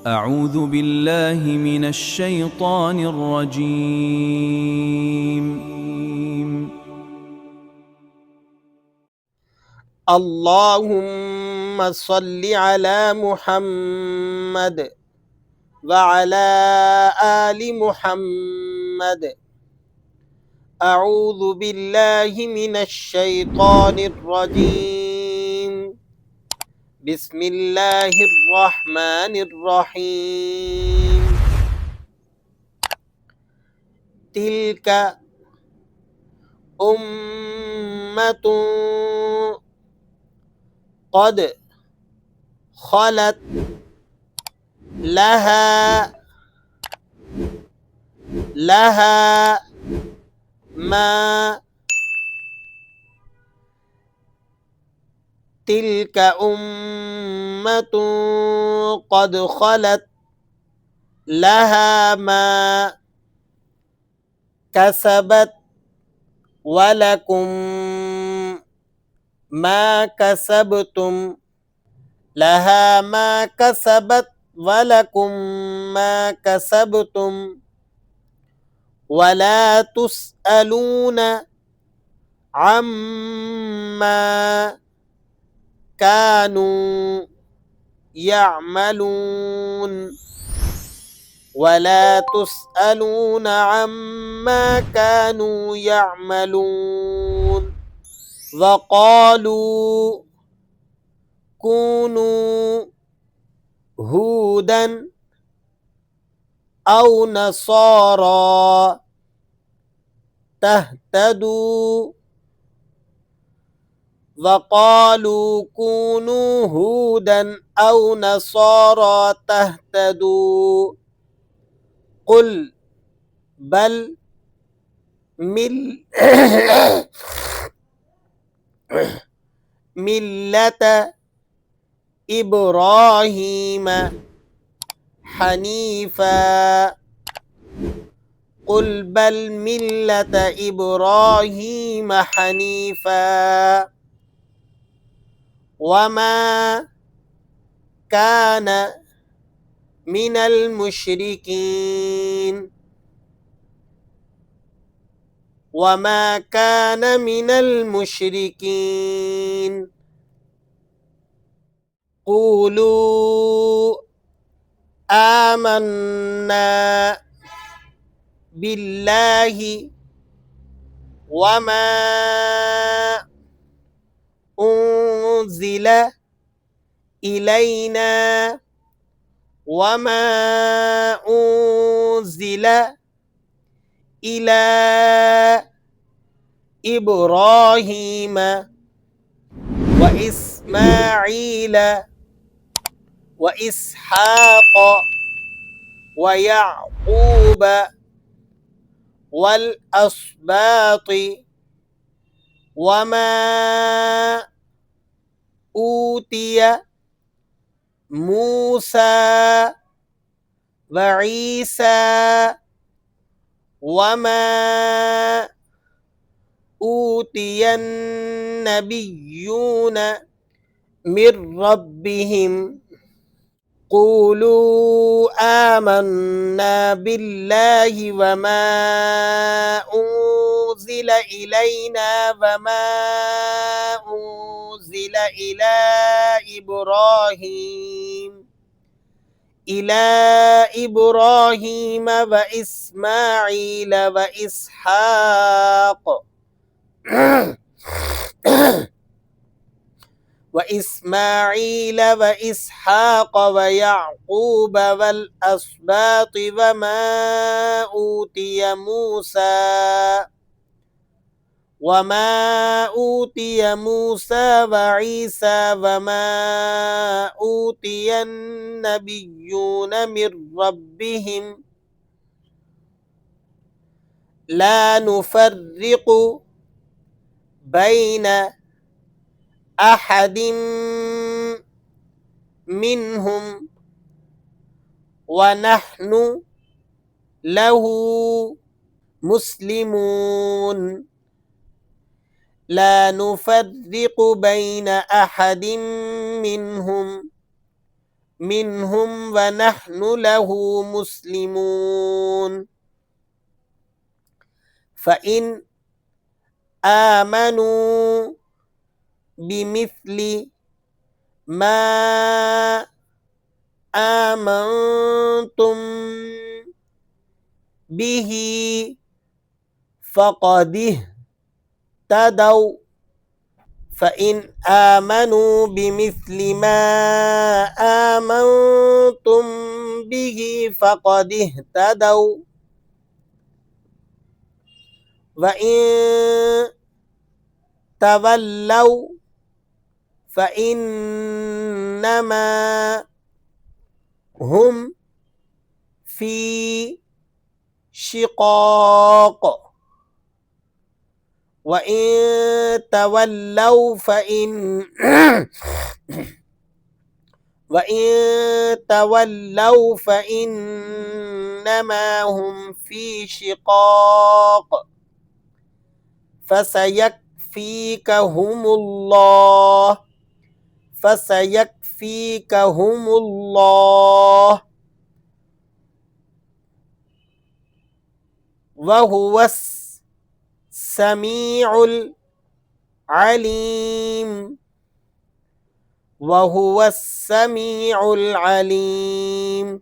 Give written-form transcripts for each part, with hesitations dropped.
أعوذ بالله من الشيطان الرجيم. اللهم صل على محمد وعلى آل محمد. أعوذ بالله من الشيطان الرجيم. بسم الله الرحمن الرحيم. تلك أمة قد خلت لها ما تلك أمة قد خلت لها ما كسبت ولكم ما كسبتم. لها ما كسبت ولكم ما كسبتم ولا تسألون عما كانوا يعملون. ولا تسألون عما كانوا يعملون. وقالوا كونوا هودا أو نصارى تهتدوا. وقالوا كونوا هودا أو نصارى تهتدوا. قل بل ملة إبراهيم حنيفا. قل بل ملة إبراهيم حنيفا وما كان من المشركين. وما كان من المشركين. قولوا آمنا بالله وما أنزل إلينا وما أنزل إلى إبراهيم وإسماعيل وإسحاق ويعقوب والأسباط وما أوتي موسى وعيسى وما أوتي النبيون من ربهم. قولوا آمنا بالله وما أنزل إلينا وما أنزل إلى إبراهيم وإسماعيل وإسحاق ويعقوب والأسباط وما أوتي موسى وعيسى وما أوتي النبيون من ربهم لا نفرق بين أحد منهم ونحن له مسلمون. لا نفرق بين أحد منهم منهم ونحن له مسلمون فإن آمنوا بمثل ما آمنتم به فقد اهتدوا فإن آمنوا بمثل ما آمنتم به فقد اهتدوا وإن تولوا فإنما هم في شقاق وإن تولوا فإنما هم في شقاق فسيكفيكهم الله وهو السميع العليم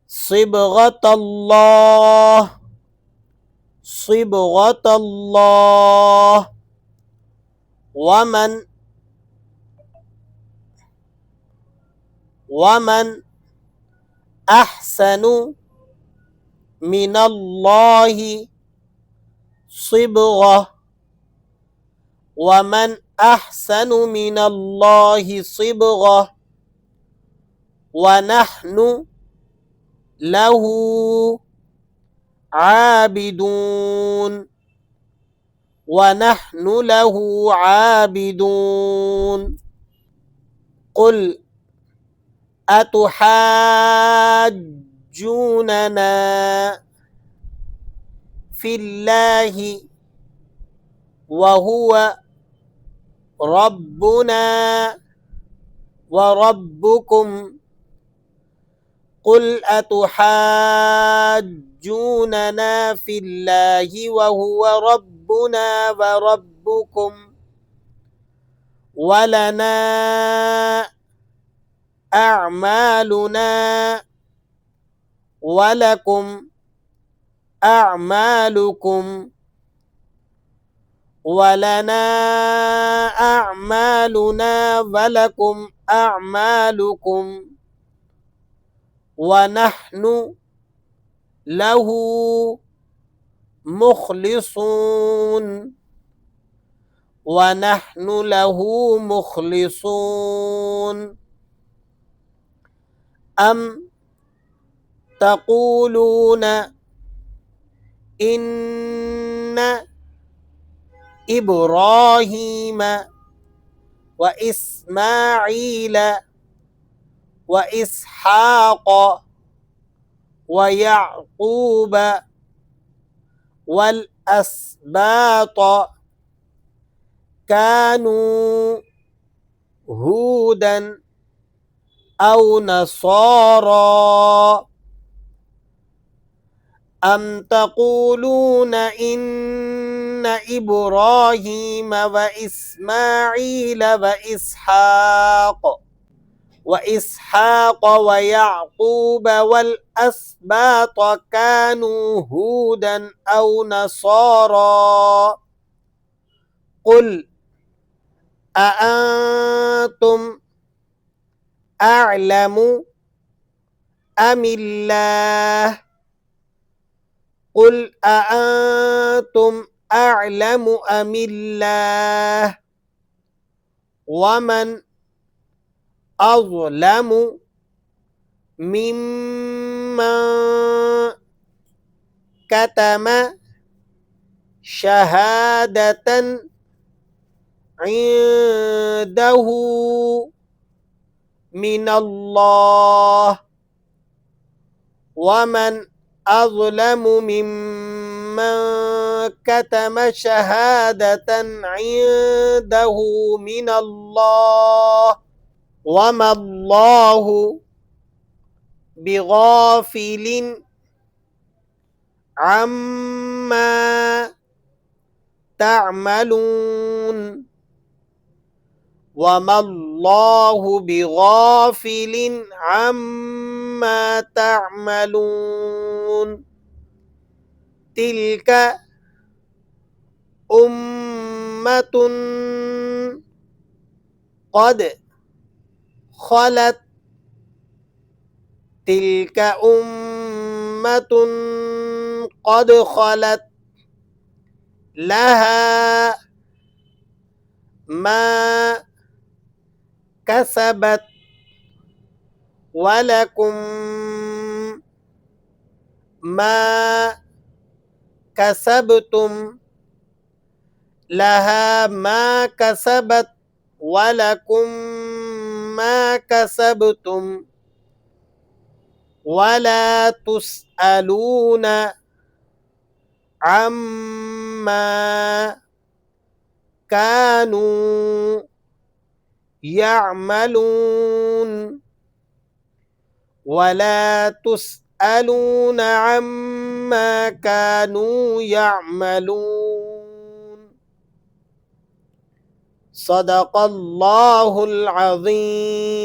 صبغة الله ومن أحسن من الله صبغة ونحن له عابدون قل أتحاجوننا في الله وهو ربنا وربكم قل أتحاجوننا في الله وهو ربنا وربكم ولنا أعمالنا ولكم أعمالكم ونحن له مخلصون أم تقولون إن إبراهيم وإسماعيل وإسحاق ويعقوب والأسباط كانوا هودا أو نصارى أم تقولون إن إبراهيم وإسماعيل وإسحاق ويعقوب والأسباط كانوا هودا أو نصارى قل أأنتم أعلم أم الله ومن أظلم ممن كتم شهادة عنده من الله ومن أظلم ممن كتم شهادة عنده من الله وما الله بغافل عما تعملون وما الله بغافل عما تعملون تلك أمة قد خلت تلك أمة قد خلت لها ما كسبت ولكم ما كسبتم لها ما كسبت ولكم ما كسبتم ولا تسألون عما كانوا يعملون ولا تسألون عما كانوا يعملون صدق الله العظيم.